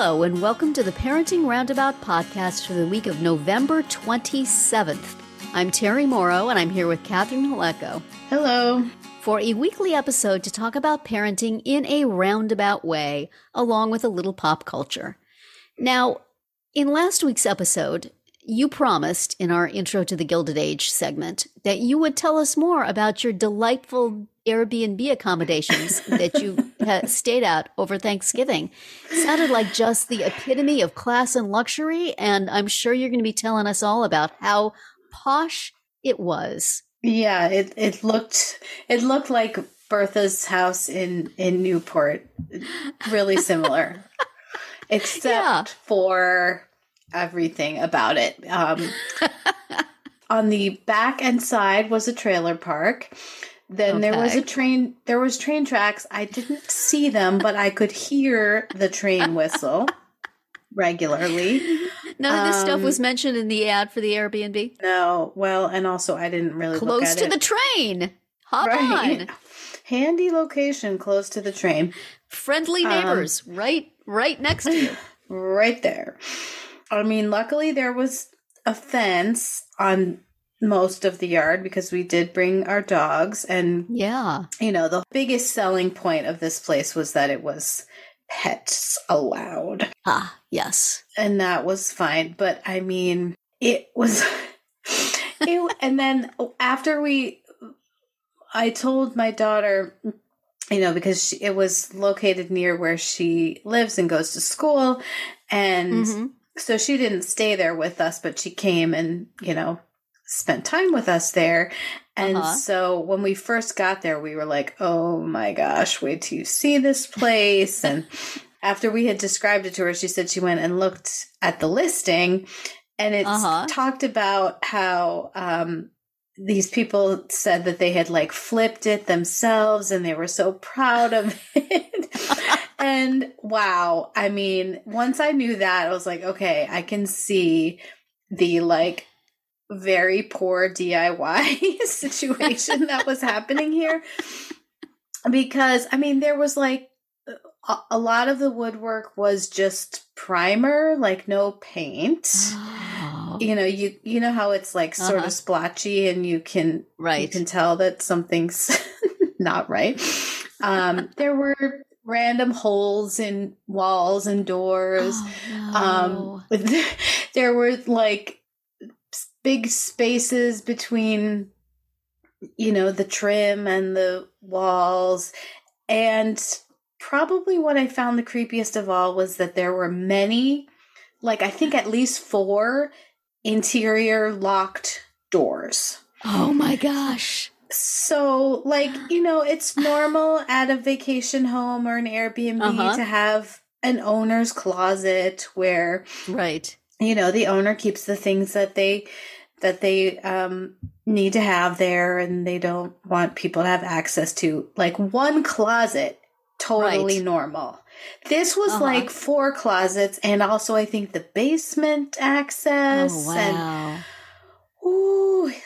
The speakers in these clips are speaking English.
Hello, and welcome to the Parenting Roundabout podcast for the week of November 27th. I'm Terri Morrow, and I'm here with Catherine Haleko. Hello. For a weekly episode to talk about parenting in a roundabout way, along with a little pop culture. Now, in last week's episode, you promised in our Intro to the Gilded Age segment that you would tell us more about your delightful Airbnb accommodations that you stayed at over Thanksgiving. Sounded like just the epitome of class and luxury, and I'm sure you're going to be telling us all about how posh it was. Yeah, it looked like Bertha's house in Newport. Really similar, except for everything about it. On the back and side was a trailer park. Then there was train tracks. I didn't see them, but I could hear the train whistle regularly. None of this stuff was mentioned in the ad for the Airbnb? No. Well, and also I didn't really look at it. Close to the train. Hop on. Handy location close to the train. Friendly neighbors right next to you. Right there. I mean, luckily there was a fence on most of the yard because we did bring our dogs, and the biggest selling point of this place was that it was pets allowed. Yes, and that was fine. But I mean, it was and then after I told my daughter, because it was located near where she lives and goes to school, and so she didn't stay there with us, but she came and spent time with us there. And so when we first got there, we were like, oh my gosh, wait till you see this place. And after we had described it to her, she said she went and looked at the listing, and it talked about how these people said that they had flipped it themselves and they were so proud of it. And wow, I mean, once I knew that, I was like, okay, I can see the very poor DIY situation that was happening here. Because, I mean, there was a lot of the woodwork was just primer, no paint. Oh. You know how it's sort of splotchy, and you can tell that something's not right. There were random holes in walls and doors. Oh, no. There were big spaces between, the trim and the walls. And probably what I found the creepiest of all was that there were many, I think at least 4 interior locked doors. Oh my gosh. So, it's normal at a vacation home or an Airbnb to have an owner's closet where, the owner keeps the things that they need to have there, and they don't want people to have access to. One closet, totally normal. This was 4 closets, and also I think the basement access. Oh, wow. And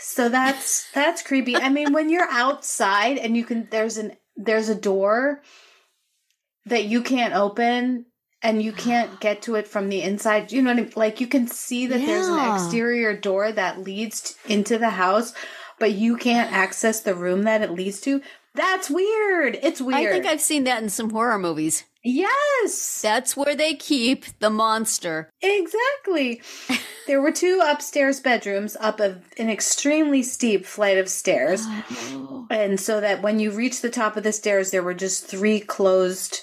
so that's creepy. I mean, when you're outside and there's a door that you can't open and you can't get to it from the inside. You know what I mean? You can see that there's an exterior door that leads into the house, but you can't access the room that it leads to. That's weird. It's weird. I think I've seen that in some horror movies. Yes. That's where they keep the monster. Exactly. There were 2 upstairs bedrooms up an extremely steep flight of stairs. Oh. And so that when you reach the top of the stairs, there were just 3 closed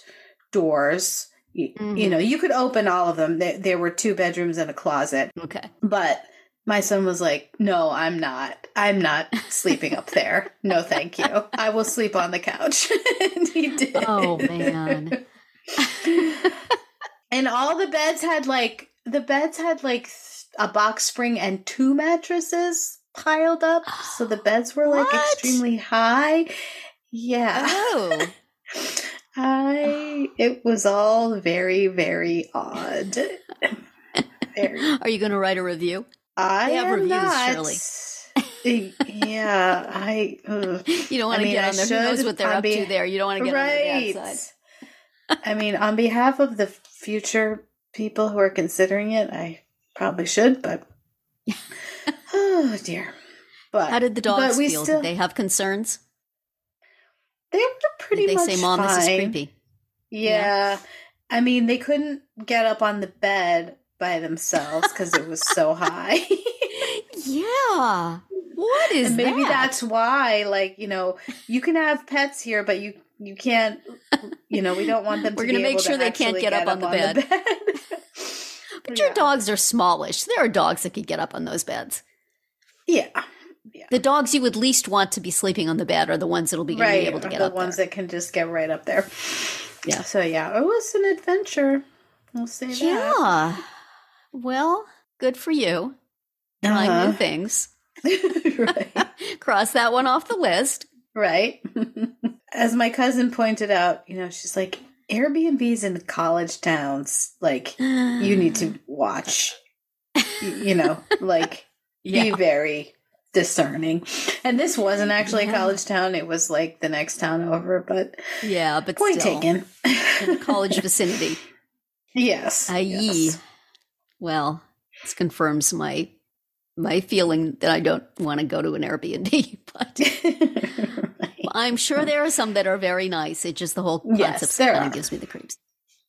doors. You could open all of them. There were 2 bedrooms and a closet. Okay. But my son was like, no, I'm not sleeping up there. No, thank you. I will sleep on the couch. And he did. Oh, man. And all the beds had a box spring and 2 mattresses piled up. So the beds were extremely high. Yeah. Oh. It was all very, very odd. Are you going to write a review? I have reviews, not. Shirley. Yeah, you don't want to get on there. Who knows what they're up to there? You don't want to get on their bad side. I mean, on behalf of the future people who are considering it. I probably should, but oh dear. But how did the dogs feel? Did they have concerns? They were pretty much fine. Did they say, "Mom, this is creepy"? Yeah. I mean, they couldn't get up on the bed by themselves because it was so high. Yeah. What is and maybe that? That's why, like, you can have pets here, but you can't, we don't want them to We're going to make sure they can't get up on the bed. But your dogs are smallish. There are dogs that could get up on those beds. Yeah. The dogs you would least want to be sleeping on the bed are the ones that'll be able to get up there. The ones that can just get right up there. Yeah. So, it was an adventure. I'll say that. Yeah. Well, good for you. Trying new things. Right. Cross that one off the list. Right. As my cousin pointed out, she's like, Airbnbs in college towns, like, you need to watch, be very discerning. And this wasn't actually a college town. It was like the next town over, but point still, taken. In a college vicinity. Yes. Yes. Well, this confirms my feeling that I don't want to go to an Airbnb, but right. I'm sure there are some that are very nice. It just the whole concept kind of gives me the creeps.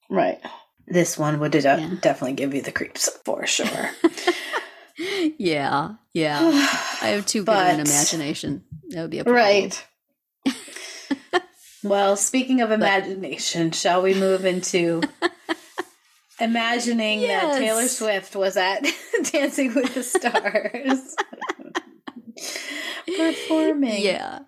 Right. This one would definitely give you the creeps for sure. Yeah. I have too good an imagination. That would be a problem. Right. Well, speaking of imagination, shall we move into imagining that Taylor Swift was at Dancing with the Stars performing? Yeah.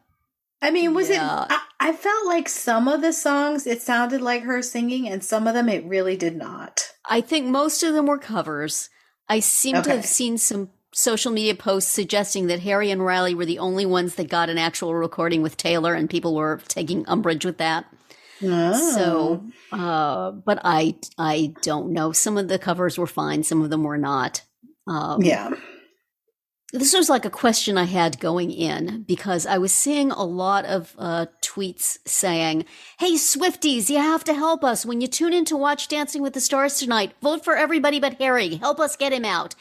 I mean, was it? I felt like some of the songs, it sounded like her singing, and some of them it really did not. I think most of them were covers. I seem to have seen some social media posts suggesting that Harry and Riley were the only ones that got an actual recording with Taylor, and people were taking umbrage with that. Oh. So, but I don't know. Some of the covers were fine. Some of them were not. This was like a question I had going in because I was seeing a lot of tweets saying, "Hey, Swifties, you have to help us. When you tune in to watch Dancing with the Stars tonight, vote for everybody but Harry. Help us get him out."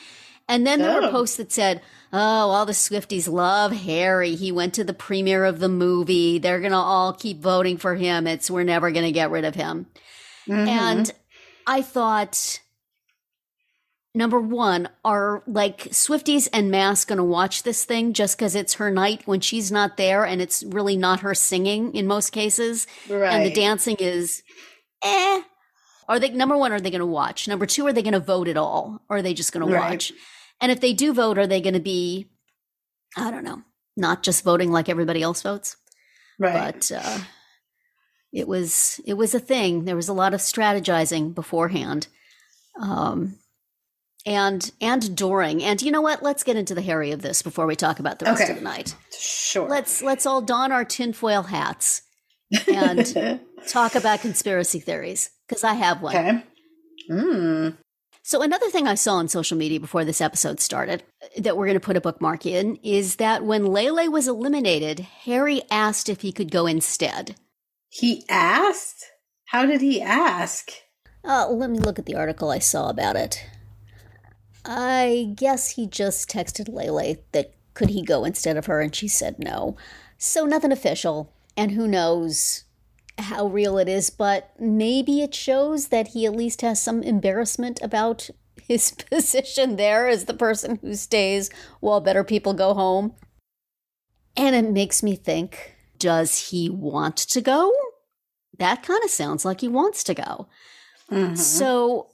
And then there were posts that said, "Oh, all the Swifties love Harry. He went to the premiere of the movie. They're going to all keep voting for him. We're never going to get rid of him." Mm-hmm. And I thought, number one, are like Swifties en masse going to watch this thing just because it's her night when she's not there and it's really not her singing in most cases? Right. And the dancing is, Are they, number one, are they going to watch? Number two, are they going to vote at all? Or are they just going to watch? And if they do vote, are they going to be, I don't know, not just voting like everybody else votes? Right. But it was a thing. There was a lot of strategizing beforehand. And during. And you know what? Let's get into the Harry of this before we talk about the rest of the night. Sure. Let's all don our tinfoil hats and talk about conspiracy theories, because I have one. Okay. So another thing I saw on social media before this episode started that we're going to put a bookmark in is that when Lele was eliminated, Harry asked if he could go instead. He asked? How did he ask? Let me look at the article I saw about it. I guess he just texted Lele that could he go instead of her, and she said no. So nothing official, and who knows how real it is, but maybe it shows that he at least has some embarrassment about his position there as the person who stays while better people go home. And it makes me think, does he want to go? That kind of sounds like he wants to go. Mm-hmm. So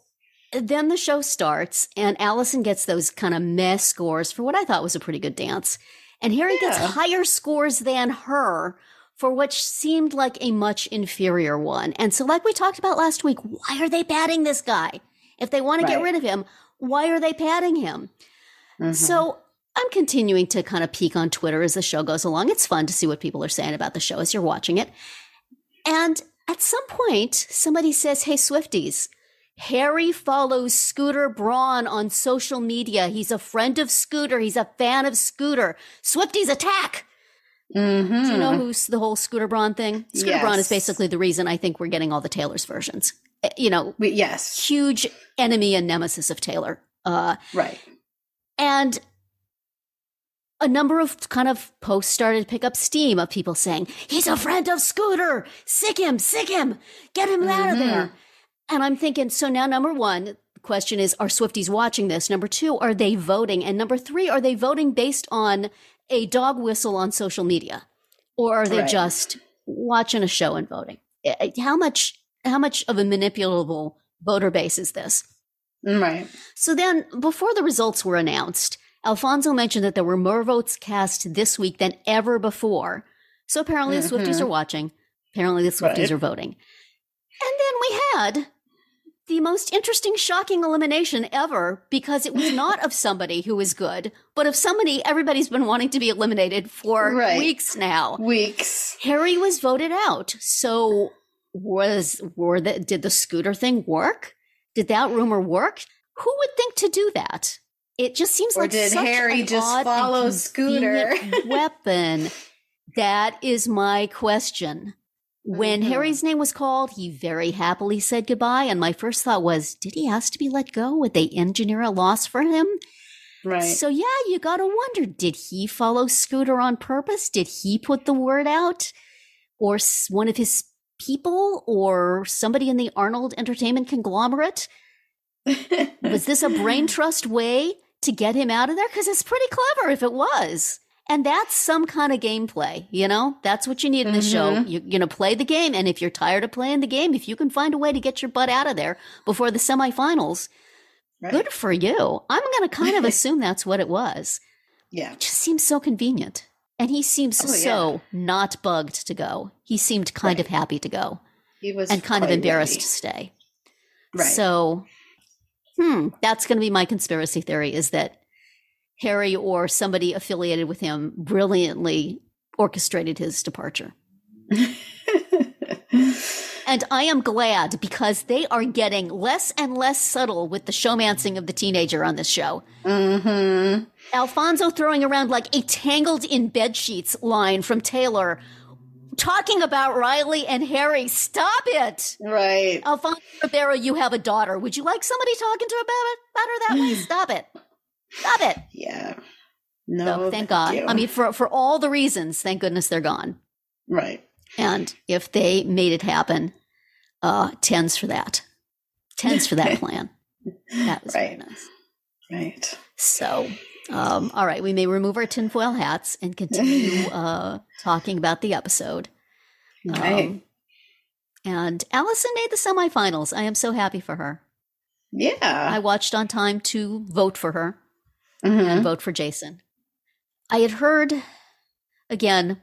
then the show starts, and Allison gets those kind of meh scores for what I thought was a pretty good dance. And Harry gets higher scores than her for what seemed like a much inferior one. And so like we talked about last week, why are they padding this guy? If they want to get rid of him, why are they padding him? Mm-hmm. So I'm continuing to kind of peek on Twitter as the show goes along. It's fun to see what people are saying about the show as you're watching it. And at some point, somebody says, "Hey, Swifties, Harry follows Scooter Braun on social media. He's a friend of Scooter. He's a fan of Scooter. Swifties attack!" Mm-hmm. Do you know who's the whole Scooter Braun thing? Scooter Braun is basically the reason I think we're getting all the Taylor's versions. Yes. huge enemy and nemesis of Taylor. Right. And a number of kind of posts started to pick up steam of people saying, he's a friend of Scooter. Sick him, get him out of there. And I'm thinking, so now number one, the question is, are Swifties watching this? Number two, are they voting? And number three, are they voting based on a dog whistle on social media? Or are they just watching a show and voting? How much of a manipulable voter base is this? Right. So then before the results were announced, Alfonso mentioned that there were more votes cast this week than ever before. So apparently the Swifties are watching. Apparently the Swifties are voting. And then we had the most interesting, shocking elimination ever, because it was not of somebody who is good, but of somebody everybody's been wanting to be eliminated for weeks now. Harry was voted out. So did the Scooter thing work? Did that rumor work? Who would think to do that? It just seems like did such Harry an just odd follow and Scooter weapon? That is my question. When Harry's name was called, he very happily said goodbye. And my first thought was, did he ask to be let go? Would they engineer a loss for him? Right. So yeah, you got to wonder, did he follow Scooter on purpose? Did he put the word out? Or one of his people? Or somebody in the Arnold Entertainment conglomerate? Was this a brain trust way to get him out of there? Because it's pretty clever if it was. And that's some kind of gameplay, That's what you need in the show. You're going to play the game, and if you're tired of playing the game, if you can find a way to get your butt out of there before the semifinals, good for you. I'm going to kind of assume that's what it was. Yeah. It just seems so convenient. And he seems so not bugged to go. He seemed kind of happy to go. He was and kind of embarrassed to stay. Right. So, that's going to be my conspiracy theory, is that Harry or somebody affiliated with him brilliantly orchestrated his departure. And I am glad, because they are getting less and less subtle with the showmancing of the teenager on this show. Alfonso throwing around like a tangled in bed sheets line from Taylor, talking about Riley and Harry. Stop it. Right. Alfonso Ribeiro, you have a daughter. Would you like somebody talking to her about her that way? Stop it. Stop it. Yeah. No, so, thank God. you. I mean, for all the reasons, thank goodness they're gone. Right. And if they made it happen, tens for that. Tens for that plan. That was very nice. Right. So, all right, we may remove our tinfoil hats and continue talking about the episode. Right. And Allison made the semifinals. I am so happy for her. Yeah. I watched on time to vote for her and vote for Jason. I had heard, again,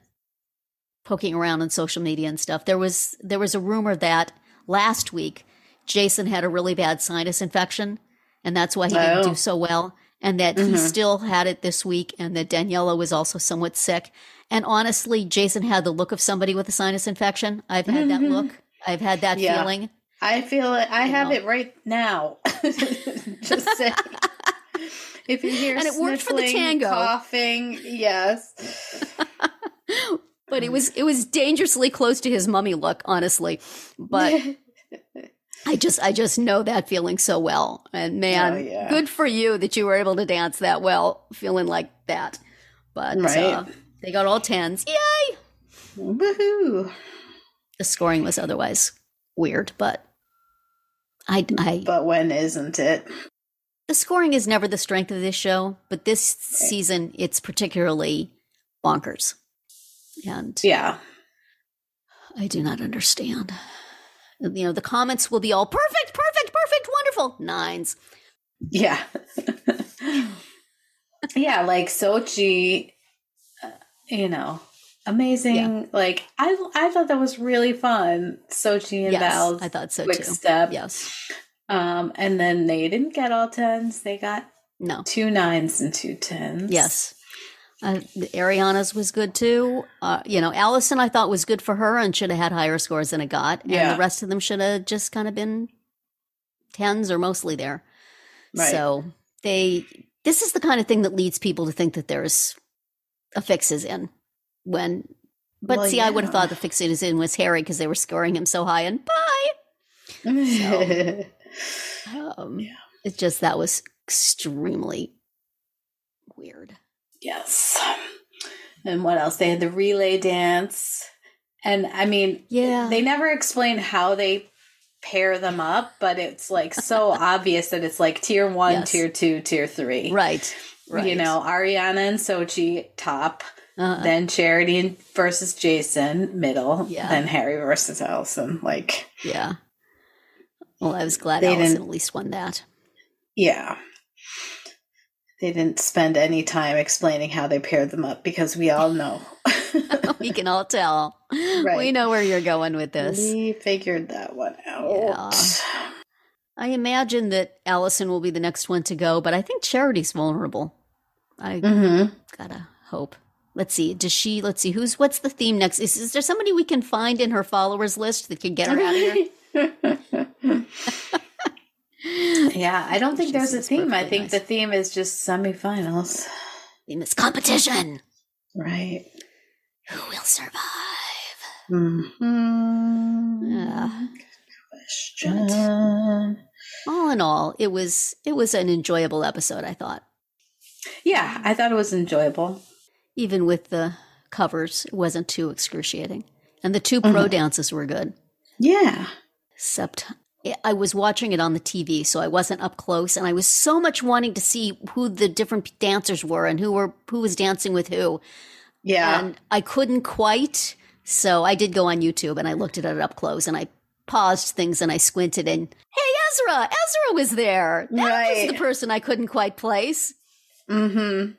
poking around on social media and stuff, there was a rumor that last week Jason had a really bad sinus infection, and that's why he didn't do so well, and that he still had it this week, and that Daniela was also somewhat sick. And honestly, Jason had the look of somebody with a sinus infection. I've had that look. I've had that feeling. I feel it. I have it right now. Just saying. If you hear and it worked for the tango. Coughing, yes. But it was dangerously close to his mummy look, honestly. But I just know that feeling so well. And man, good for you that you were able to dance that well, feeling like that. But they got all tens. Yay! Woohoo! The scoring was otherwise weird, but But when isn't it? The scoring is never the strength of this show, but this season it's particularly bonkers. And I do not understand. The comments will be all perfect, wonderful. 9s. Yeah. Yeah, like Sochi, amazing. Yeah. Like, I thought that was really fun. Sochi and Val's I thought so quick too. step. Yes. And then they didn't get all 10s. They got 2 9s and 2 10s. Yes. Ariana's was good too. Allison I thought was good for her and should have had higher scores than it got. And the rest of them should have just kind of been 10s or mostly there. Right. So this is the kind of thing that leads people to think that there's a fixes in I would have thought the fixes in was Harry because they were scoring him so high, and bye. So, Yeah. it's just that was extremely weird. Yes. And what else? They had the relay dance. And I mean, they never explain how they pair them up, but it's like so obvious that it's like tier 1, tier 2, tier 3. Right. You know, Ariana and Sochi top, then Charity versus Jason middle, then Harry versus Allison. Like, yeah. Well, I was glad Allison at least won that. Yeah. They didn't spend any time explaining how they paired them up because we all know. We can all tell. Right. We know where you're going with this. We figured that one out. Yeah. I imagine that Allison will be the next one to go, but I think Charity's vulnerable. I gotta hope. Let's see. What's the theme next? Is there somebody we can find in her followers list that can get her out of here? Yeah, I don't think there's a theme. I think the theme is just semifinals. Theme is competition. Right. Who will survive? Yeah. Good question. All in all, it was an enjoyable episode, I thought. Yeah, I thought it was enjoyable. Even with the covers, it wasn't too excruciating. And the 2 pro dances were good. Yeah. Except I was watching it on the TV, so I wasn't up close, and I was so much wanting to see who the different dancers were and who was dancing with who. Yeah. And I couldn't quite, so I did go on YouTube and I looked at it up close and I paused things and I squinted and, hey, Ezra was there. That was the person I couldn't quite place. Mm-hmm.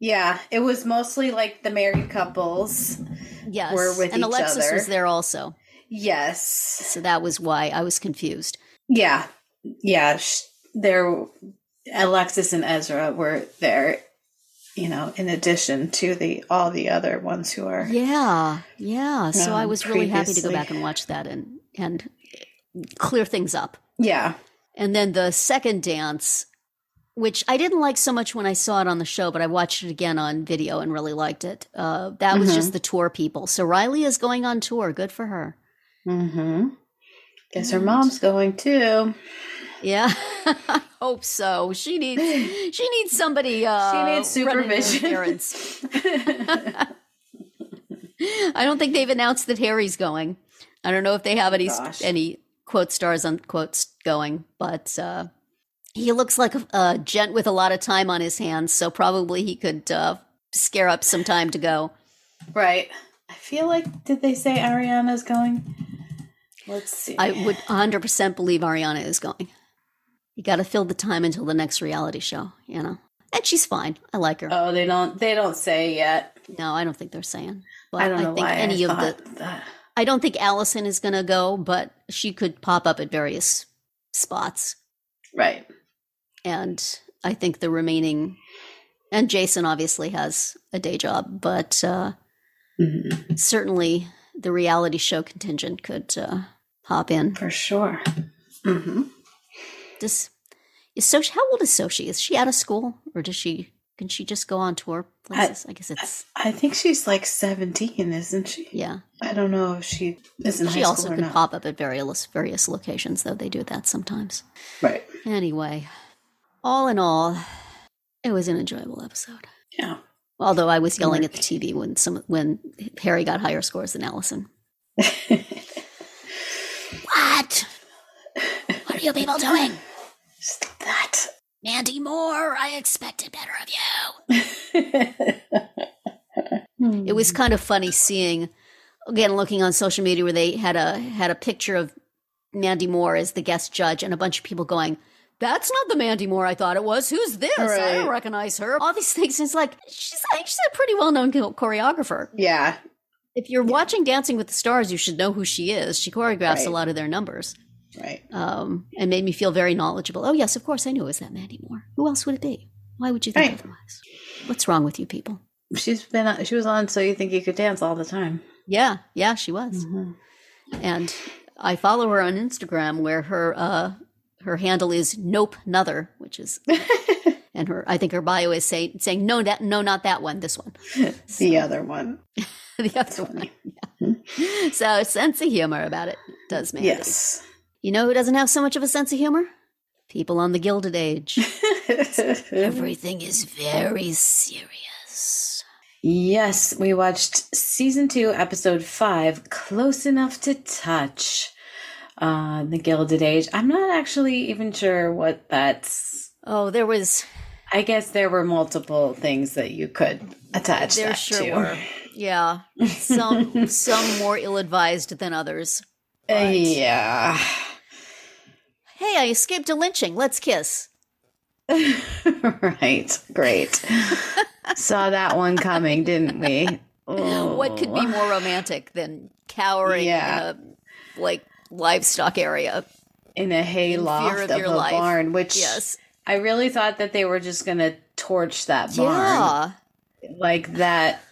Yeah, it was mostly like the married couples. Yes. Were with and each Alexis other. was there also. Yes. So that was why I was confused. Yeah. Yeah. Alexis and Ezra were there, in addition to all the other ones who are. Yeah. Yeah. So I was really happy to go back and watch that and clear things up. Yeah. And then the second dance, which I didn't like so much when I saw it on the show, but I watched it again on video and really liked it. That was just the tour people. So Riley is going on tour. Good for her. Mm-hmm. Guess her mom's going too. Yeah, I hope so. She needs somebody. She needs supervision. I don't think they've announced that Harry's going. I don't know if they have any quote stars on quotes going, but he looks like a gent with a lot of time on his hands, so probably he could scare up some time to go. Right. I feel like, did they say Ariana's going? Let's see. I would 100% believe Ariana is going. You got to fill the time until the next reality show, And she's fine. I like her. Oh, they don't say yet. No, I don't think they're saying. But I don't know why any of that. I don't think Allison is going to go, but she could pop up at various spots. Right. And I think the remaining, and Jason obviously has a day job, but certainly the reality show contingent could hop in. For sure. Mm-hmm. How old is Sochi? Is she out of school, or can she just go on tour places? I guess it's. I think she's like 17, isn't she? Yeah. I don't know if she is in high school or not. She also could pop up at various locations, though they do that sometimes. Right. Anyway, all in all, it was an enjoyable episode. Yeah. Although I was yelling at the TV when Harry got higher scores than Allison. What? What are you people doing? Stop that. Mandy Moore, I expected better of you. It was kind of funny seeing, again, looking on social media where they had a picture of Mandy Moore as the guest judge and a bunch of people going, that's not the Mandy Moore I thought it was. Who's this? Right. I don't recognize her. All these things. It's like, she's a pretty well-known choreographer. Yeah. If you're watching Dancing with the Stars, you should know who she is. She choreographs a lot of their numbers. Right. And made me feel very knowledgeable. Oh, yes, of course, I knew it was that Mandy Moore. Who else would it be? Why would you think otherwise? What's wrong with you people? She was on So You Think You Could Dance all the time. Yeah, she was. Mm-hmm. And I follow her on Instagram where her handle is Nope Nother, which is, and I think her bio is saying no, not that one, this one. The other one. The other one. Yeah. So sense of humor about it does make Yes. You know who doesn't have so much of a sense of humor? People on the Gilded Age. Everything is very serious. Yes, we watched season 2, episode 5, Close Enough to Touch. The Gilded Age. I'm not actually even sure what that's. Oh, there was. I guess there were multiple things that you could attach There that sure to. were. Yeah, some more ill-advised than others. But, yeah. Hey, I escaped a lynching. Let's kiss. Right. Great. Saw that one coming, didn't we? Oh. What could be more romantic than cowering in a livestock area in a hay loft of a barn? Which I really thought that they were just going to torch that barn. Yeah, like that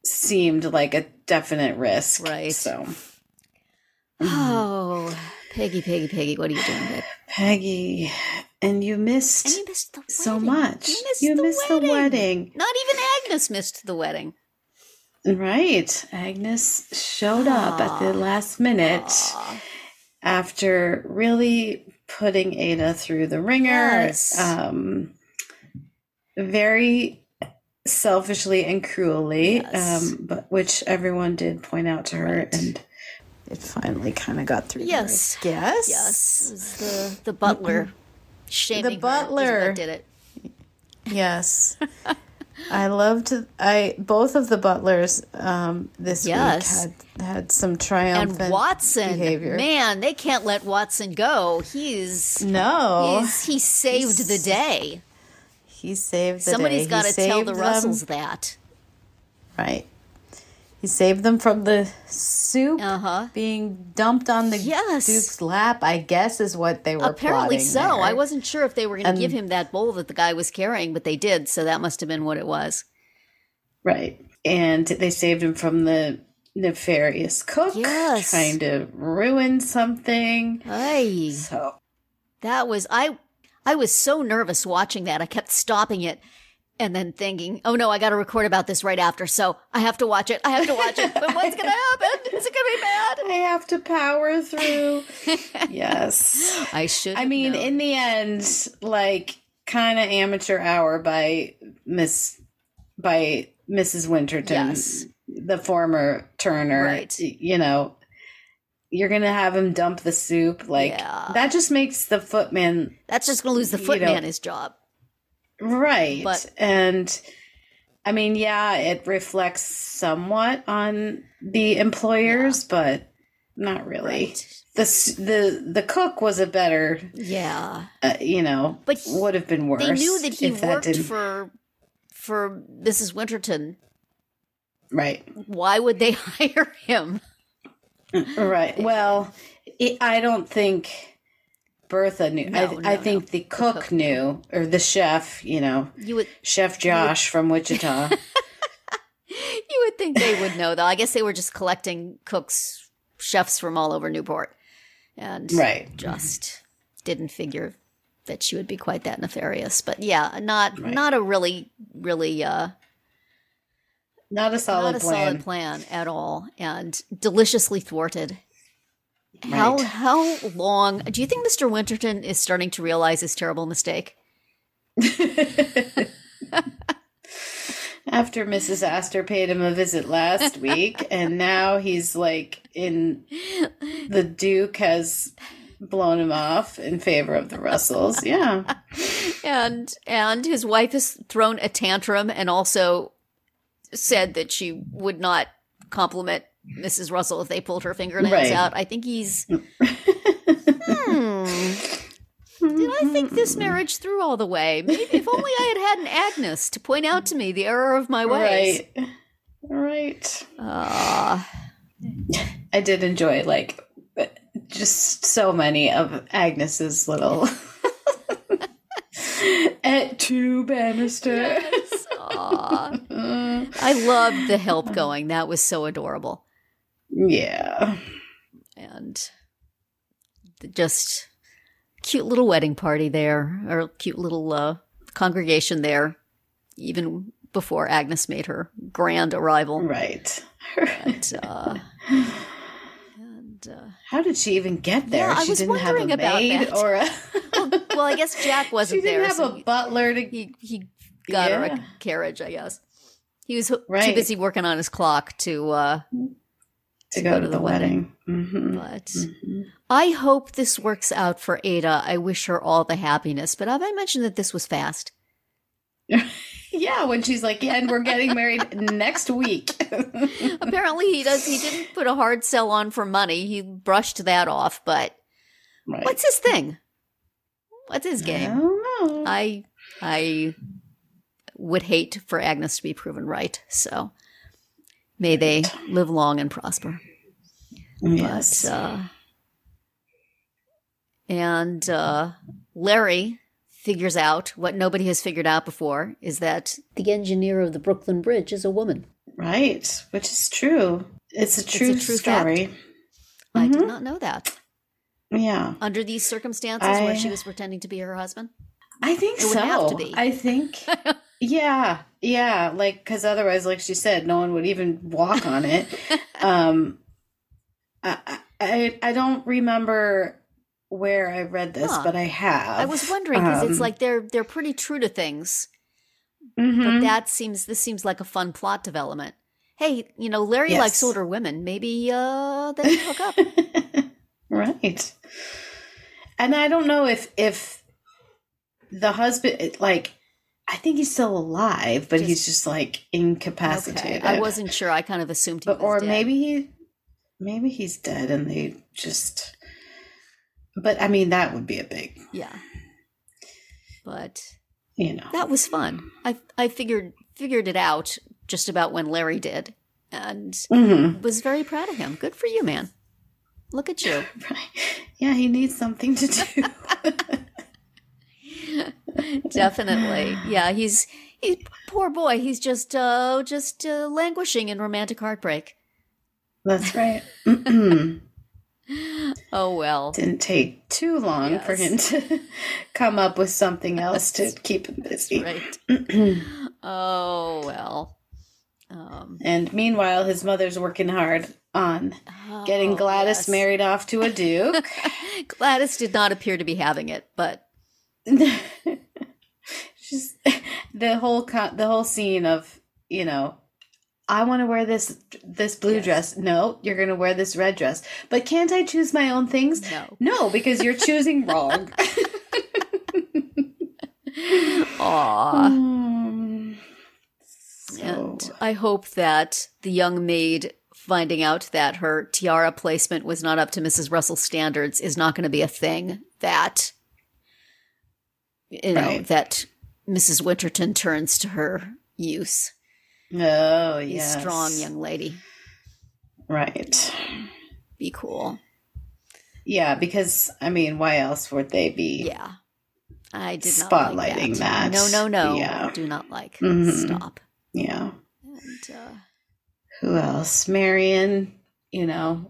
seemed like a definite risk. Right. So. Oh, Peggy, what are you doing, babe? Peggy, and you missed the so much. You missed the wedding. Not even Agnes missed the wedding. Right. Agnes showed up at the last minute after really putting Ada through the ringer. Yes. Very selfishly and cruelly, but which everyone did point out to her, and it finally kind of got through. Yes. Her, I guess. Yes. It was the butler shaming the butler her that did it. Yes. I loved both of the butlers this week had some triumphant and Watson behavior. Man, they can't let Watson go. He saved the day. He saved the Somebody's day. Somebody's got to tell the Russells that. Right. He saved them from the soup being dumped on the Duke's lap, I guess, is what they were apparently plotting so. there. I wasn't sure if they were going to give him that bowl that the guy was carrying, but they did, so that must have been what it was. Right. And they saved him from the nefarious cook trying to ruin something. Aye. So that was I was so nervous watching that. I kept stopping it. And then thinking, oh no, I got to record about this right after, so I have to watch it. But what's going to happen? Is it going to be bad? I have to power through. Yes. I should. I mean, in the end, like, kind of amateur hour by Mrs. Winterton, the former Turner. Right. You know, you're going to have him dump the soup. Like, that just makes the footman. That's just going to lose the footman his job. Right. And I mean, it reflects somewhat on the employers, but not really. Right. The cook was a better, but would have been worse. They knew that he worked for Mrs. Winterton. Right. Why would they hire him? Right. Well, I don't think Bertha knew. I think the cook knew, or the chef, Chef Josh from Wichita. You would think they would know, though. I guess they were just collecting chefs from all over Newport. And just didn't figure that she would be quite that nefarious. But not a really not a solid plan at all, and deliciously thwarted. How long do you think Mr. Winterton is starting to realize his terrible mistake? After Mrs. Astor paid him a visit last week, and now he's like the Duke has blown him off in favor of the Russells. Yeah. And his wife has thrown a tantrum and also said that she would not compliment Mrs. Russell if they pulled her fingernails out. I think he's did I think this marriage through all the way? Maybe if only I had an Agnes to point out to me the error of my ways. Right. I did enjoy just so many of Agnes's little et tu, Bannister. Yes. I loved the help going. That was so adorable. Yeah. And just cute little wedding party there, or cute little congregation there, even before Agnes made her grand arrival. Right. And How did she even get there? Yeah, I she was didn't have a wondering about maid that. or a... well, I guess Jack wasn't she didn't there. have So a butler to... he got her a carriage, I guess. He was too Right. busy working on his clock to go to the wedding. Mm-hmm. But I hope this works out for Ada. I wish her all the happiness. But have I mentioned that this was fast? Yeah, when she's like, yeah, and we're getting married next week. Apparently he didn't put a hard sell on for money. He brushed that off, but Right. what's his thing? What's his game? I don't know. I would hate for Agnes to be proven right. So may they live long and prosper. Yes. But, Larry figures out what nobody has figured out before is that the engineer of the Brooklyn Bridge is a woman. Right, which is true. It's a true story. Fact. I did not know that. Yeah. Under these circumstances where she was pretending to be her husband? I think it would have to be. I think, yeah, like, because otherwise, like she said, no one would even walk on it. I don't remember where I read this, but I have. I was wondering because it's like they're pretty true to things, but this seems like a fun plot development. Hey, Larry likes older women. Maybe they can hook up. Right. And I don't know if the husband, like, I think he's still alive, but he's just like incapacitated. Okay. I wasn't sure. I kind of assumed he was or dead. maybe he's dead and they just. But I mean, that would be a big. Yeah. But you know, that was fun. I figured it out just about when Larry did, and was very proud of him. Good for you, man. Look at you. Right. Yeah, he needs something to do. Definitely. Yeah, he's poor boy. He's just languishing in romantic heartbreak. That's right. Oh, well. Didn't take too long for him to come up with something else to keep him busy. Right. Oh, well. And meanwhile, his mother's working hard on getting Gladys married off to a duke. Gladys did not appear to be having it, but just the whole scene of, I want to wear this blue dress. No, you're going to wear this red dress. But can't I choose my own things? No, because you're choosing wrong. Aw. And I hope that the young maid finding out that her tiara placement was not up to Mrs. Russell's standards is not going to be a thing that, that Mrs. Winterton turns to her use. Oh, yes. A strong young lady. Right. Be cool. Yeah, because, I mean, why else would they be? Yeah. I did not spotlighting like that. No. Yeah. Do not like. Stop. Yeah. And, who else? Marion, the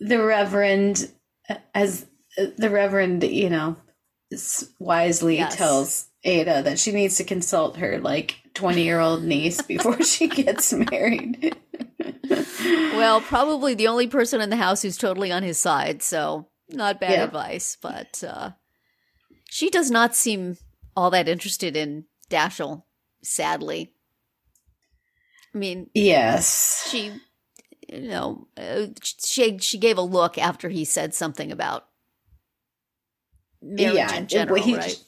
Reverend, wisely tells Ada that she needs to consult her 20-year-old niece before she gets married. Well, probably the only person in the house who's totally on his side, so not bad advice. But she does not seem all that interested in Dashiell, sadly. I mean, yes, she, she gave a look after he said something about marriage in general, right?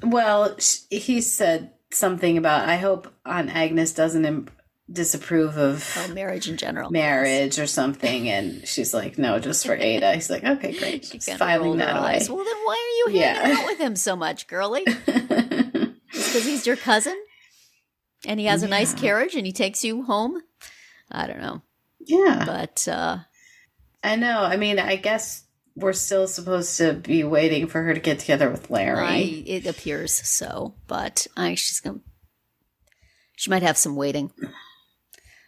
Well, he said something about, I hope Aunt Agnes doesn't disapprove of marriage in general. Marriage or something. And she's like, no, just for Ada. He's like, okay, great. She She's filing that away. Well, then why are you hanging out with him so much, girlie? Because he's your cousin? And he has a nice carriage and he takes you home? I don't know. Yeah. But I know. I mean, I guess we're still supposed to be waiting for her to get together with Larry. It appears so, but she might have some waiting.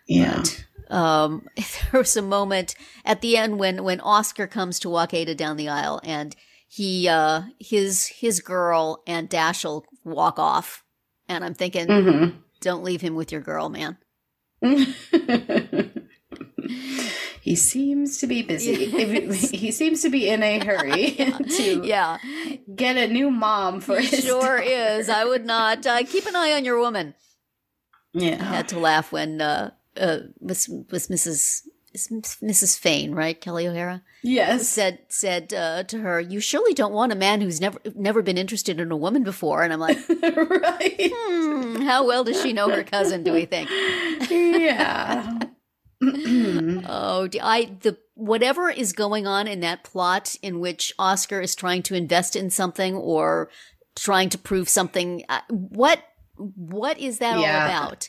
Yeah. But, there was a moment at the end when Oscar comes to walk Ada down the aisle, and his girl and Dashiell walk off, and I'm thinking, don't leave him with your girl, man. He seems to be busy. He seems to be in a hurry to get a new mom for his daughter. Is. I would not. Keep an eye on your woman. Yeah. I had to laugh when Mrs. Fane, right? Kelly O'Hara? Yes. Said to her, "You surely don't want a man who's never been interested in a woman before." And I'm like, right. How well does she know her cousin, do we think? Yeah. Whatever is going on in that plot in which Oscar is trying to invest in something or trying to prove something, what is that all about?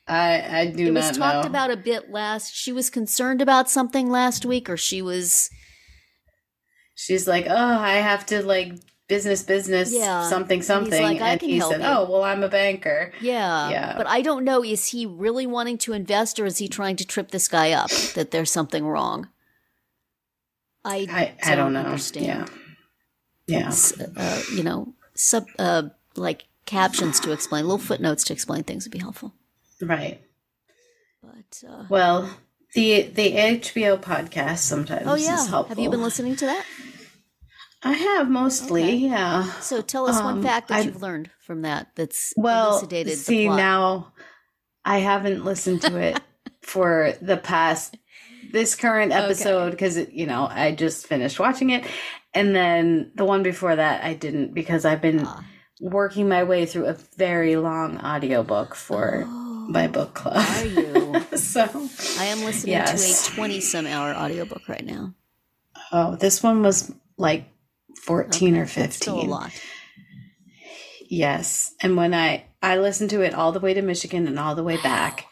I do not know. It was talked about a bit she was concerned about something last week, or she's like, oh, I have to like business, something. And he said, oh, well, I'm a banker. Yeah. But I don't know, is he really wanting to invest, or is he trying to trip this guy up that there's something wrong? I don't understand. Yeah. Like captions to explain, little footnotes to explain things would be helpful. Right. But well, the HBO podcast sometimes is helpful. Have you been listening to that? I have mostly, yeah. So tell us one fact that you've learned from that's elucidated the plot. Now I haven't listened to it for this current episode because I just finished watching it, and then the one before that I didn't because I've been working my way through a very long audiobook for my book club. Are you? So I am listening to a 20-some-hour audiobook right now. Oh, this one was like 14 or 15. That's still a lot. Yes. And when I listened to it all the way to Michigan and all the way back,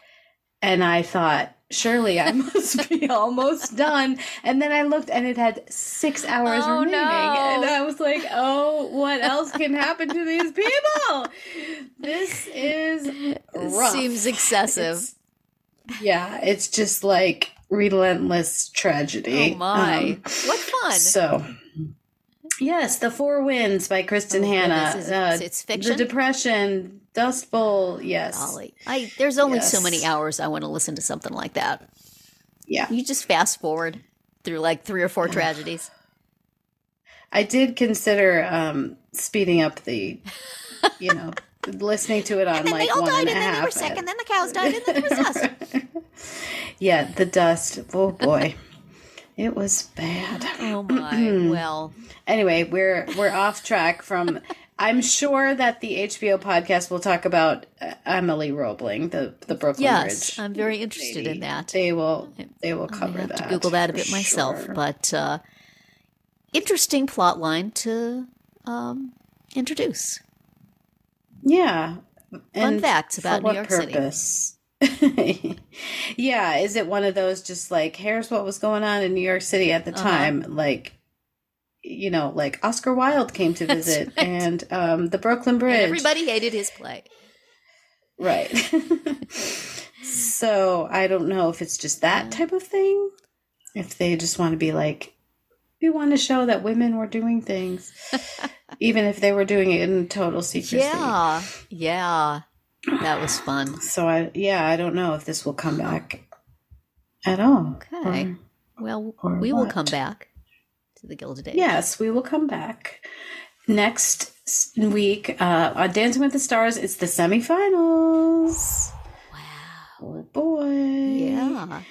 and I thought, surely I must be almost done. And then I looked and it had 6 hours remaining. No. And I was like, oh, what else can happen to these people? This is rough. Seems excessive. It's just like relentless tragedy. Oh my. What fun. So, yes, The Four Winds by Kristen Hanna. It's fiction? The Depression, Dust Bowl, yes. Golly. There's only so many hours I want to listen to something like that. Yeah. You just fast forward through like 3 or 4 tragedies. I did consider speeding up the, listening to it on and then like they all 1.5. died, and then they were sick, and then the cows died, and then it was us. Yeah, the dust. Oh boy. It was bad. Oh my. Well. Anyway, we're off track from. I'm sure that the HBO podcast will talk about Emily Roebling, the Brooklyn Bridge. Yes, I'm very interested in that. They will cover that. I have to Google that a bit myself, but interesting plot line to introduce. Yeah. Fun facts about New York City. Yeah, is it one of those just like, here's what was going on in New York City at the time, like Oscar Wilde came to visit, right. And the Brooklyn Bridge. And everybody hated his play. Right. So I don't know if it's just that type of thing. If they just want to be like, we want to show that women were doing things, even if they were doing it in total secrecy. Yeah. That was fun. So I don't know if this will come back at all. Okay. We will come back to the Gilded Age. Yes, we will come back next week on Dancing with the Stars. It's the semifinals. Wow. Oh boy. Yeah.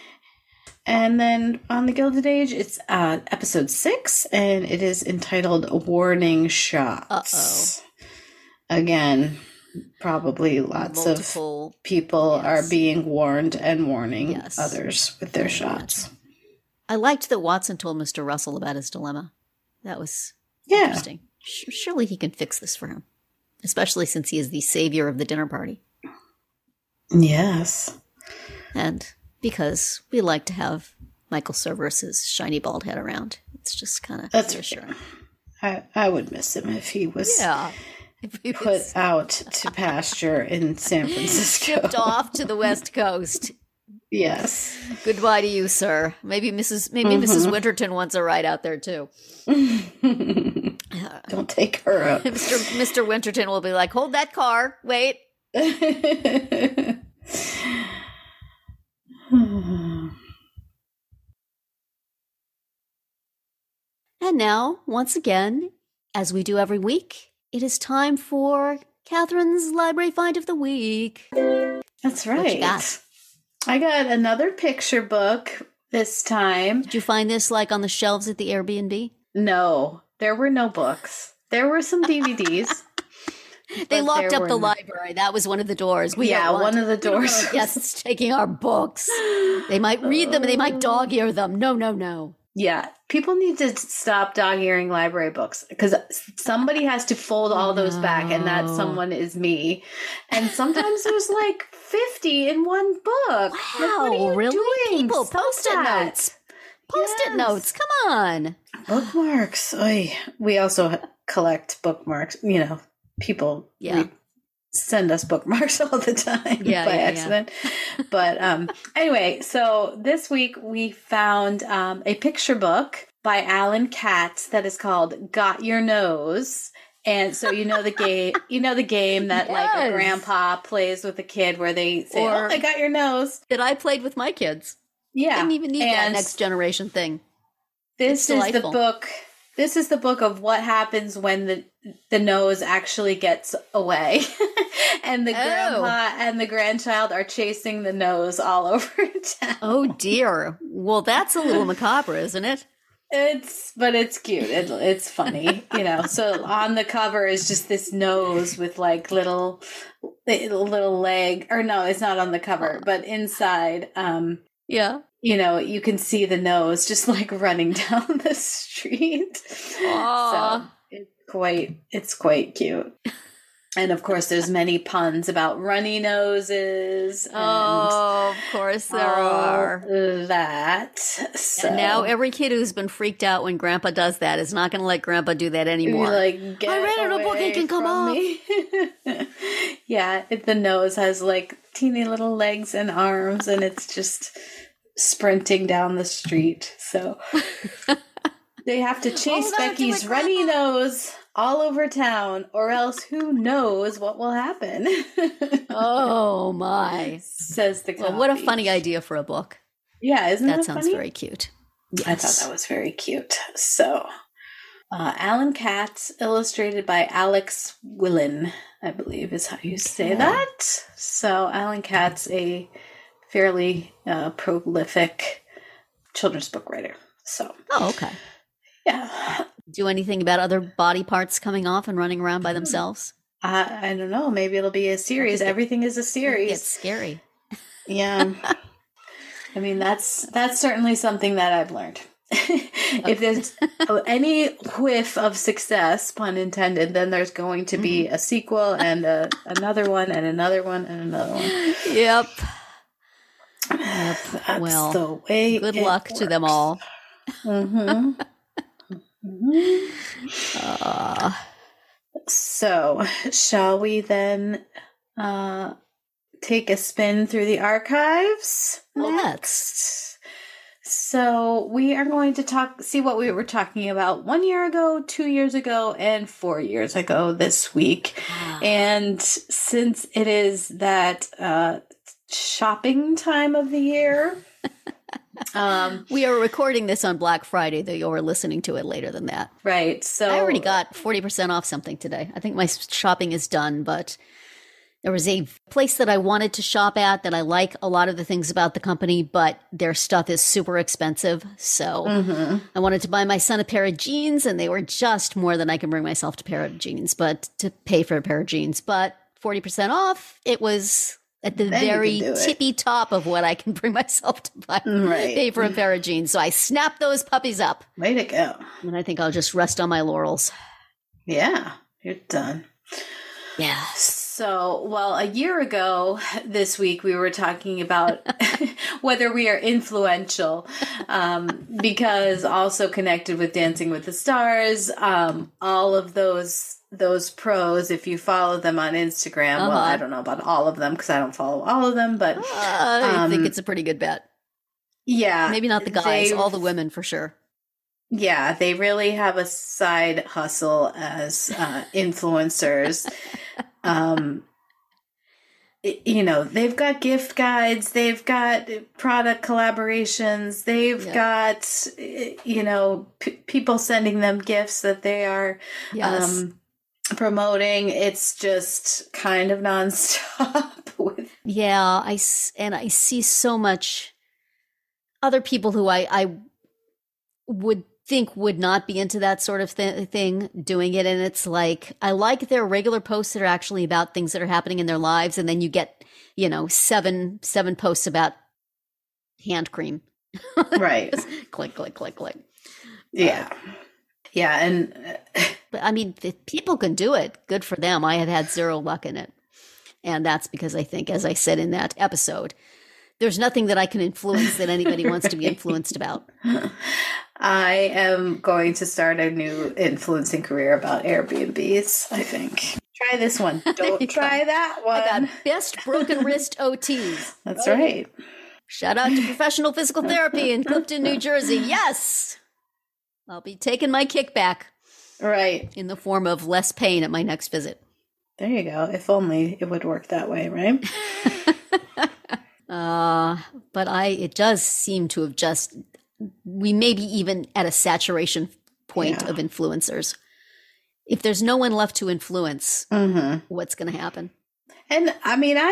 And then on the Gilded Age, it's episode 6, and it is entitled Warning Shots. Again, probably lots of people are being warned and warning others with their shots. I liked that Watson told Mr. Russell about his dilemma. That was interesting. Surely he can fix this for him, especially since he is the savior of the dinner party. Yes. And because we like to have Michael Cerveris's shiny bald head around. It's just kind of reassuring. I would miss him if he was put out to pasture in San Francisco. Shipped off to the West Coast. Yes. Goodbye to you, sir. Maybe Mrs. Winterton wants a ride out there too. Don't take her up. Mr. Winterton will be like, hold that car. Wait. And now, once again, as we do every week, it is time for Catherine's Library Find of the Week. That's right. What you got? I got another picture book this time. Did you find this like on the shelves at the Airbnb? No, there were no books. There were some DVDs. They locked up the library. That was one of the doors. One of the doors. Guests taking our books. They might read them and they might dog ear them. No. Yeah, people need to stop dog-earing library books because somebody has to fold all those back, and that someone is me. And sometimes there's like 50 in one book. Wow, like, what are you really? doing? People, post-it notes. Post-it notes, come on. Bookmarks. Oy. We also collect bookmarks. People send us bookmarks all the time by accident. But anyway, so this week we found a picture book by Alan Katz that is called Got Your Nose. And so the game that like a grandpa plays with a kid where they say, "Oh, I got your nose." That I played with my kids. Yeah. Didn't even need that next generation thing. This is the book. This is the book of what happens when the nose actually gets away. And the grandpa and the grandchild are chasing the nose all over town. Oh, dear. Well, that's a little macabre, isn't it? But it's cute. It's funny, So on the cover is just this nose with like little leg. Or no, it's not on the cover. But inside, you can see the nose just like running down the street. Aww. So it's quite cute. And of course there's many puns about runny noses. Of course there are. That. So. And now every kid who's been freaked out when Grandpa does that is not going to let Grandpa do that anymore. Like, I read in a book, it can come off. Yeah, the nose has like teeny little legs and arms, and it's just sprinting down the street. So they have to chase Becky's runny nose all over town, or else who knows what will happen. Oh my, says the copy. Well, what a funny idea for a book. Yeah, isn't that sounds funny? Very cute. Yes. I thought that was very cute. So Alan Katz, illustrated by Alex Willen, I believe is how you say that. So Alan Katz, a fairly prolific children's book writer. So okay. Yeah. Do anything about other body parts coming off and running around by themselves? I don't know. Maybe it'll be a series. Everything is a series. It's scary. Yeah. I mean, that's certainly something that I've learned. If there's any whiff of success, pun intended, then there's going to be a sequel and another one and another one and another one. Yep. That's well, the way good luck to them all. Mm-hmm. So, shall we then take a spin through the archives? Let's. So, we are going to see what we were talking about 1 year ago, 2 years ago, and 4 years ago this week. And since it is that shopping time of the year, we are recording this on Black Friday, though you're listening to it later than that. Right. So I already got 40% off something today. I think my shopping is done, but there was a place that I wanted to shop at that I like a lot of the things about the company, but their stuff is super expensive. So I wanted to buy my son a pair of jeans, and they were just more than I can bring myself to pay for a pair of jeans. But 40% off, it was at the very tippy top of what I can bring myself to pay for a pair of jeans. So I snapped those puppies up. Way to go. And I think I'll just rest on my laurels. Yeah, you're done. Yeah. So, well, a year ago this week, we were talking about whether we are influential, because also connected with Dancing with the Stars, all of those pros, if you follow them on Instagram, well, I don't know about all of them because I don't follow all of them, but I think it's a pretty good bet. Yeah. Maybe not the guys, all the women for sure. Yeah, they really have a side hustle as influencers. they've got gift guides, they've got product collaborations, they've got, people sending them gifts that they are promoting. It's just kind of nonstop. I see so much other people who I would think would not be into that sort of thing doing it. And it's like, I like their regular posts that are actually about things that are happening in their lives. And then you get, seven posts about hand cream. Right. Click, click, click, click. Yeah. Yeah. And but I mean, if people can do it, good for them. I have had zero luck in it. And that's because I think, as I said in that episode, there's nothing that I can influence that anybody wants to be influenced about. I am going to start a new influencing career about Airbnbs, I think. Try this one. Don't try that one. I got best broken wrist OTs. That's right. Shout out to Professional Physical Therapy in Clifton, New Jersey. Yes. I'll be taking my kickback. Right. In the form of less pain at my next visit. There you go. If only it would work that way, right? But it does seem to have we may be even at a saturation point of influencers. If there's no one left to influence, what's going to happen? And I mean, I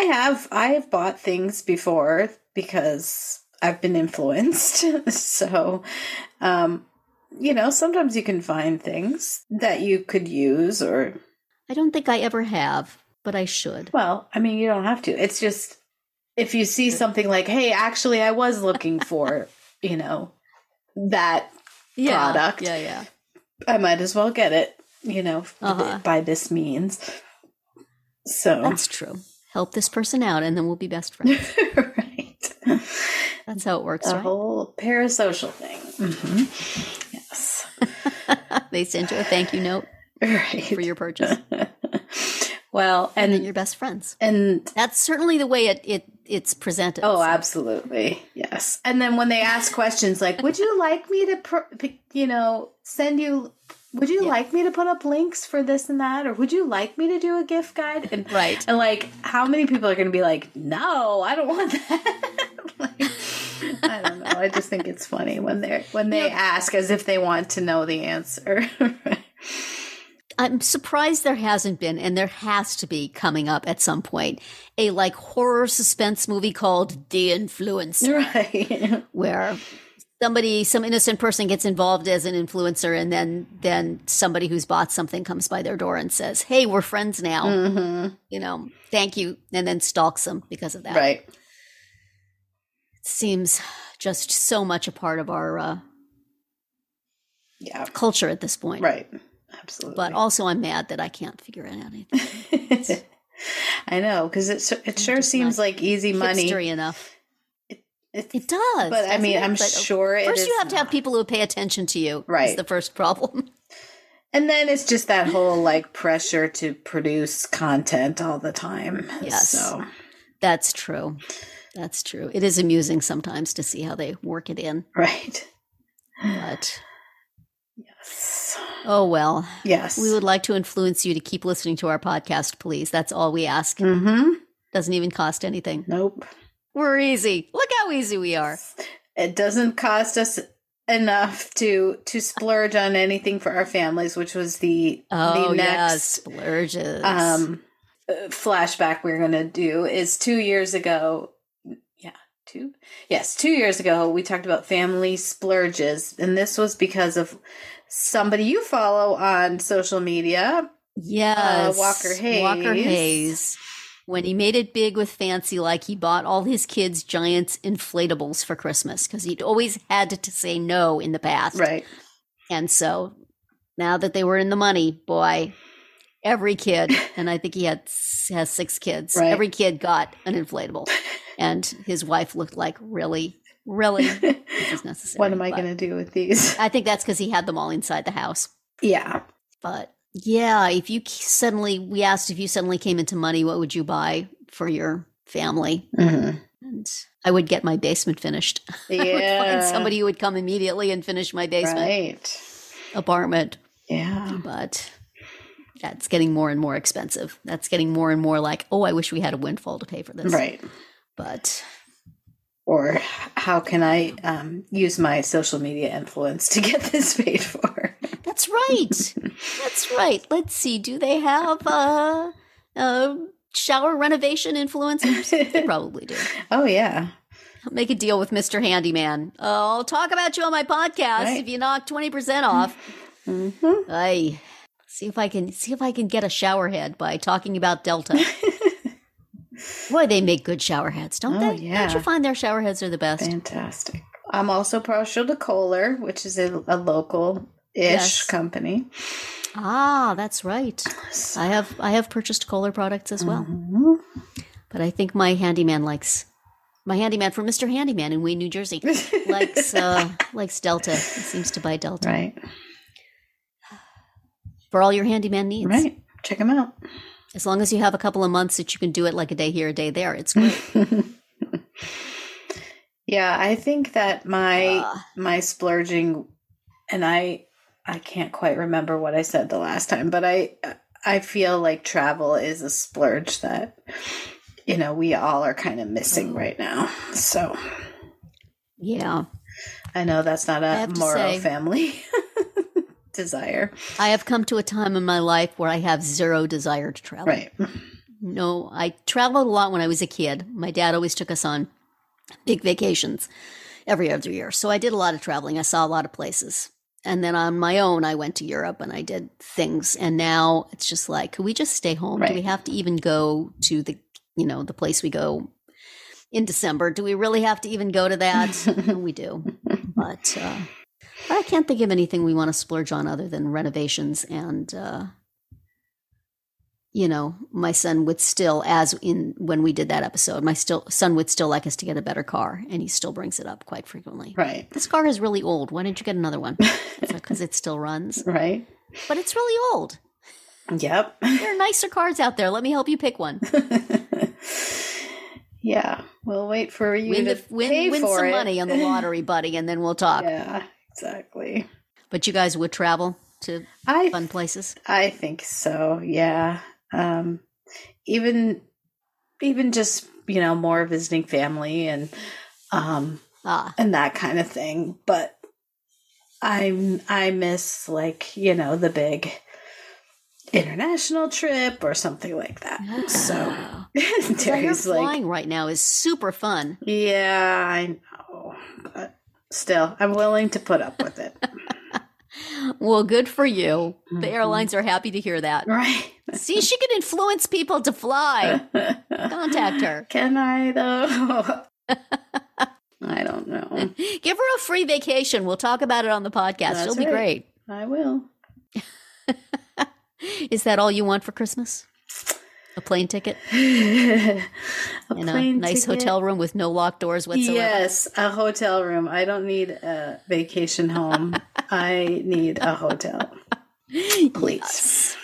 have bought things before because I've been influenced. So, sometimes you can find things that you could use or. I don't think I ever have, but I should. Well, I mean, you don't have to. It's just, if you see something like, hey, actually, I was looking for, that product. Yeah. I might as well get it, by this means. So. That's true. Help this person out and then we'll be best friends. Right. That's how it works, right? The whole parasocial thing. Mm-hmm. Yes. They send you a thank you note. Right. For your purchase. Well, and then you're best friends. And that's certainly the way it's presented. Oh, so. Absolutely. Yes. And then when they ask questions like, would you like me to, send you, would you like me to put up links for this and that? Or would you like me to do a gift guide? And, right. And like, how many people are going to be like, no, I don't want that. I don't know. I just think it's funny when they ask as if they want to know the answer. I'm surprised there hasn't been, and there has to be coming up at some point, a horror suspense movie called The Influencer. Right. Where some innocent person gets involved as an influencer, and then somebody who's bought something comes by their door and says, hey, we're friends now. Mm-hmm. Thank you. And then stalks them because of that. Right. It seems just so much a part of our culture at this point. Right. Absolutely. But also I'm mad that I can't figure out anything. I know, because it sure seems like easy money. Hipstery enough. It does. But I mean, I'm sure it is. First you have to have people who pay attention to you. Right. Is the first problem. And then it's just that whole pressure to produce content all the time. Yes. So. That's true. That's true. It is amusing sometimes to see how they work it in. Right. But. Yes. Oh, well. Yes. We would like to influence you to keep listening to our podcast, please. That's all we ask. Mm-hmm. Doesn't even cost anything. Nope. We're easy. Look how easy we are. It doesn't cost us enough to splurge on anything for our families, which was the next splurges. Flashback we're going to do is 2 years ago. 2 years ago, we talked about family splurges, and this was because of somebody you follow on social media. Yes. Walker Hayes. When he made it big with Fancy, he bought all his kids giant inflatables for Christmas because he'd always had to say no in the past. Right. And so now that they were in the money, boy, every kid, and I think he has 6 kids, right. Every kid got an inflatable. And his wife looked like, really, this is necessary. What am I going to do with these? I think that's because he had them all inside the house. Yeah. But yeah, we asked if you suddenly came into money, what would you buy for your family? Mm-hmm. And I would get my basement finished. Yeah. I would find somebody who would come immediately and finish my basement apartment. apartment. Yeah. But That's getting more and more expensive. That's getting more and more like, oh, I wish we had a windfall to pay for this. Right. But. Or how can I use my social media influence to get this paid for? That's right. That's right. Let's see. Do they have shower renovation influencers? They probably do. Oh, yeah. I'll make a deal with Mr. Handyman. I'll talk about you on my podcast if you knock 20% off. Mm-hmm. See if I can get a shower head by talking about Delta. Boy, they make good shower heads, don't they? Yeah. Don't you find their shower heads are the best? Fantastic. I'm also partial to Kohler, which is a local-ish company. Ah, that's right. I have purchased Kohler products as well. Mm-hmm. But I think my handyman from Mr. Handyman in Wayne, New Jersey, likes Delta. He seems to buy Delta. Right. For all your handyman needs. Right. Check them out. As long as you have a couple of months that you can do it like a day here, a day there, it's great. Yeah, I think that my splurging, and I can't quite remember what I said the last time, but I feel like travel is a splurge that, we all are kind of missing right now. So, yeah. I know that's not a Morrow family desire. I have come to a time in my life where I have zero desire to travel. Right. No, I traveled a lot when I was a kid. My dad always took us on big vacations every other year. So I did a lot of traveling. I saw a lot of places. And then on my own, I went to Europe and I did things. And now it's just like, could we just stay home? Right. Do we have to even go to the place we go in December? Do we really have to even go to that? We do. But I can't think of anything we want to splurge on other than renovations. And, my son would still, when we did that episode, son would still like us to get a better car. And he still brings it up quite frequently. Right. This car is really old. Why didn't you get another one? It's because it still runs. Right. But it's really old. Yep. There are nicer cars out there. Let me help you pick one. Yeah. We'll wait for you to win some money on the lottery, buddy, and then we'll talk. Yeah. Exactly. But you guys would travel to fun places? I think so, yeah. Even just, more visiting family and that kind of thing. But I miss the big international trip or something like that. So Terry's flying right now is super fun. Yeah, I know. But still, I'm willing to put up with it. Well, good for you. The airlines are happy to hear that. Right. See, she can influence people to fly. Contact her. Can I, though? I don't know. Give her a free vacation. We'll talk about it on the podcast. She'll be great. I will. Is that all you want for Christmas? A plane ticket? A nice hotel room with no locked doors whatsoever? Yes, a hotel room. I don't need a vacation home. I need a hotel. Please.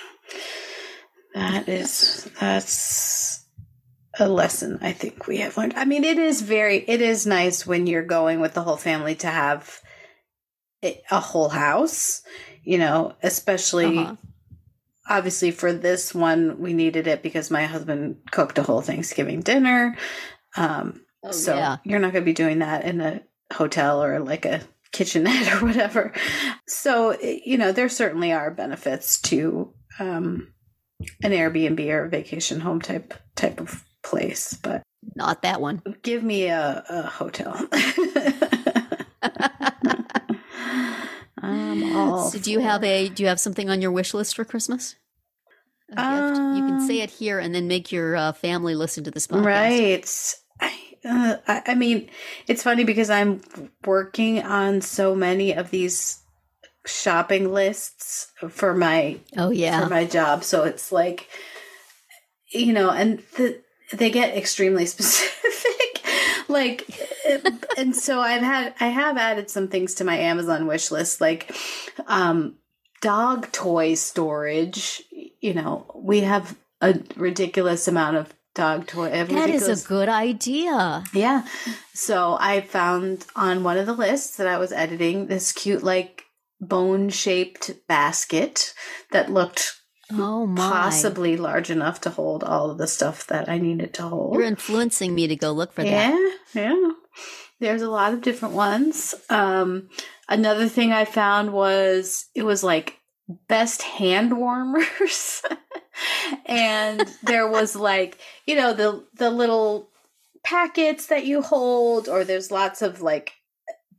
Yes. That's a lesson I think we have learned. I mean, it is nice when you're going with the whole family to have a whole house, especially obviously for this one, we needed it because my husband cooked a whole Thanksgiving dinner. You're not going to be doing that in a hotel or like a kitchenette or whatever. So, there certainly are benefits to an Airbnb or a vacation home type of place, but not that one. Give me a hotel. So do you have something on your wish list for Christmas? A gift? You can say it here and then make your family listen to this podcast. Right. I mean, it's funny because I'm working on so many of these shopping lists for my for my job. So it's like, and they get extremely specific. And so I have added some things to my Amazon wish list, like dog toy storage. We have a ridiculous amount of dog toy. That is a good idea. Yeah. So I found on one of the lists that I was editing this cute, bone-shaped basket that looked Oh, my. possibly large enough to hold all of the stuff that I needed to hold. You're influencing me to go look for that. Yeah. There's a lot of different ones. Another thing I found was like best hand warmers. And there was like, the little packets that you hold, or there's lots of like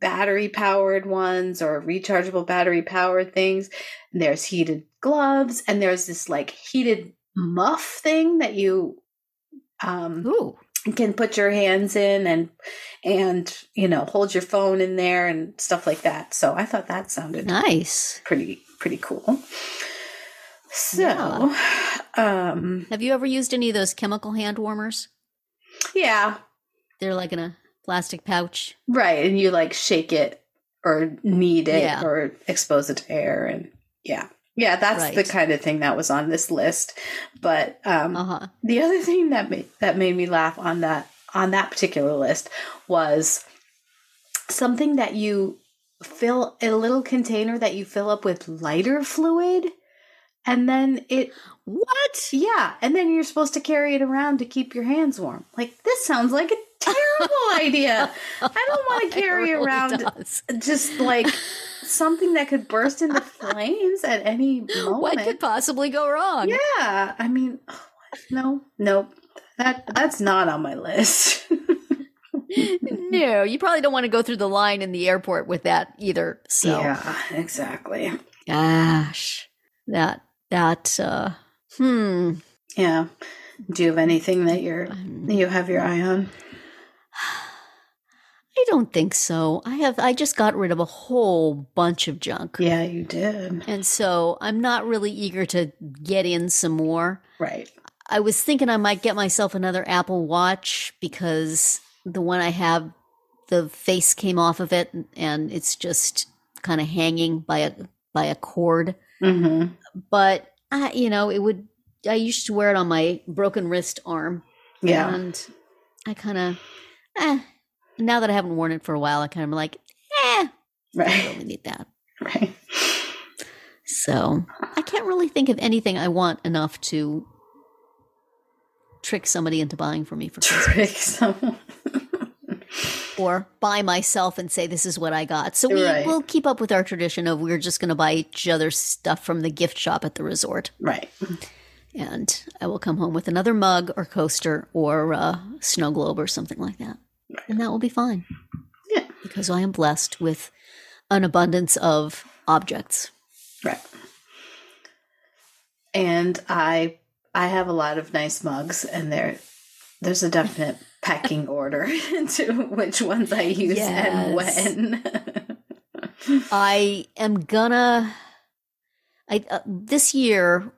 battery powered ones or rechargeable battery powered things. And there's heated gloves, and there's this like heated muff thing that you can put your hands in and hold your phone in there and stuff like that. So I thought that sounded nice, pretty cool. So, have you ever used any of those chemical hand warmers? Yeah. They're like in a plastic pouch. Right. And you like shake it or knead it or expose it to air. And yeah, that's the kind of thing that was on this list. But the other thing that made me laugh on that particular list was something that you fill, a little container that you fill up with lighter fluid. And then What? Yeah. And then you're supposed to carry it around to keep your hands warm. Like, this sounds like a terrible idea. I don't want to carry around just like something that could burst into flames at any moment. What could possibly go wrong? Yeah. I mean, nope. That's not on my list. No, you probably don't want to go through the line in the airport with that either. So yeah, exactly. Gosh, that. Yeah. Do you have anything that you have your eye on? I don't think so. I just got rid of a whole bunch of junk. Yeah, you did. And so I'm not really eager to get in some more. Right. I was thinking I might get myself another Apple Watch because the one I have, the face came off of it and it's just kind of hanging by a cord. Mm-hmm. But I used to wear it on my broken wrist arm. Yeah. And I kind of, now that I haven't worn it for a while, I kind of like, right. I don't really need that. Right. So I can't really think of anything I want enough to trick somebody into buying for me for Christmas. Trick someone. Or buy myself and say, this is what I got. So we'll keep up with our tradition of we're just going to buy each other stuff from the gift shop at the resort. Right. And I will come home with another mug or coaster or a snow globe or something like that. Right. And that will be fine. Yeah. Because I am blessed with an abundance of objects. Right. And I have a lot of nice mugs, and there's a definite pecking order into which ones I use and when. I am gonna. This year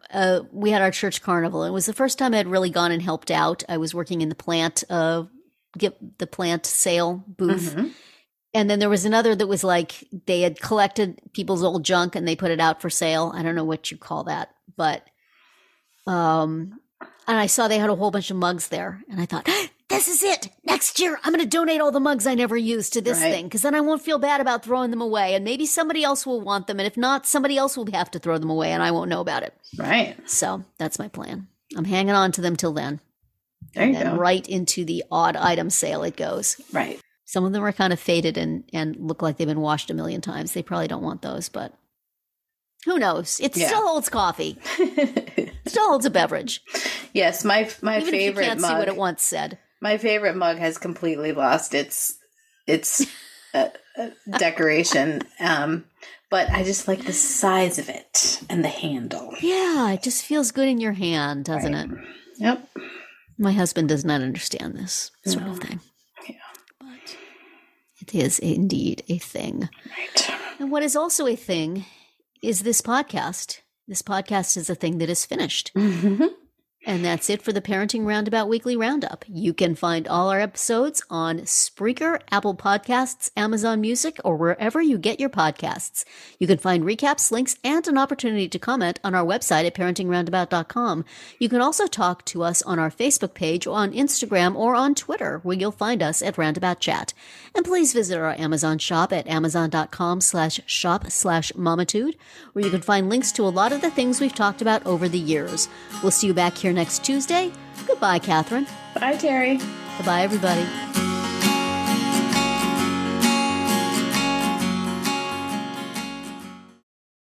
we had our church carnival. It was the first time I had really gone and helped out. I was working in the plant sale booth. Mm-hmm. And then there was another that was like they had collected people's old junk and they put it out for sale. I don't know what you call that, but and I saw they had a whole bunch of mugs there, and I thought, this is it. Next year, I'm going to donate all the mugs I never used to this thing, because then I won't feel bad about throwing them away, and maybe somebody else will want them, and if not, somebody else will have to throw them away, and I won't know about it. Right. So that's my plan. I'm hanging on to them till then. There you go. Right into the odd item sale it goes. Right. Some of them are kind of faded and look like they've been washed a million times. They probably don't want those, but who knows? It still holds coffee. Still holds a beverage. Yes, my Even favorite if you can't mug. see what it once said. My favorite mug has completely lost its decoration, but I just like the size of it and the handle. Yeah, it just feels good in your hand, doesn't it? Yep. My husband does not understand this sort of thing. Yeah. But it is indeed a thing. Right. And what is also a thing is this podcast. This podcast is a thing that is finished. Mm-hmm. And that's it for the Parenting Roundabout Weekly Roundup. You can find all our episodes on Spreaker, Apple Podcasts, Amazon Music, or wherever you get your podcasts. You can find recaps, links, and an opportunity to comment on our website at parentingroundabout.com. You can also talk to us on our Facebook page, on Instagram, or on Twitter, where you'll find us at Roundabout Chat. And please visit our Amazon shop at amazon.com/shop/mamitude, where you can find links to a lot of the things we've talked about over the years. We'll see you back here next Tuesday. Goodbye, Catherine. Bye, Terri. Goodbye, everybody.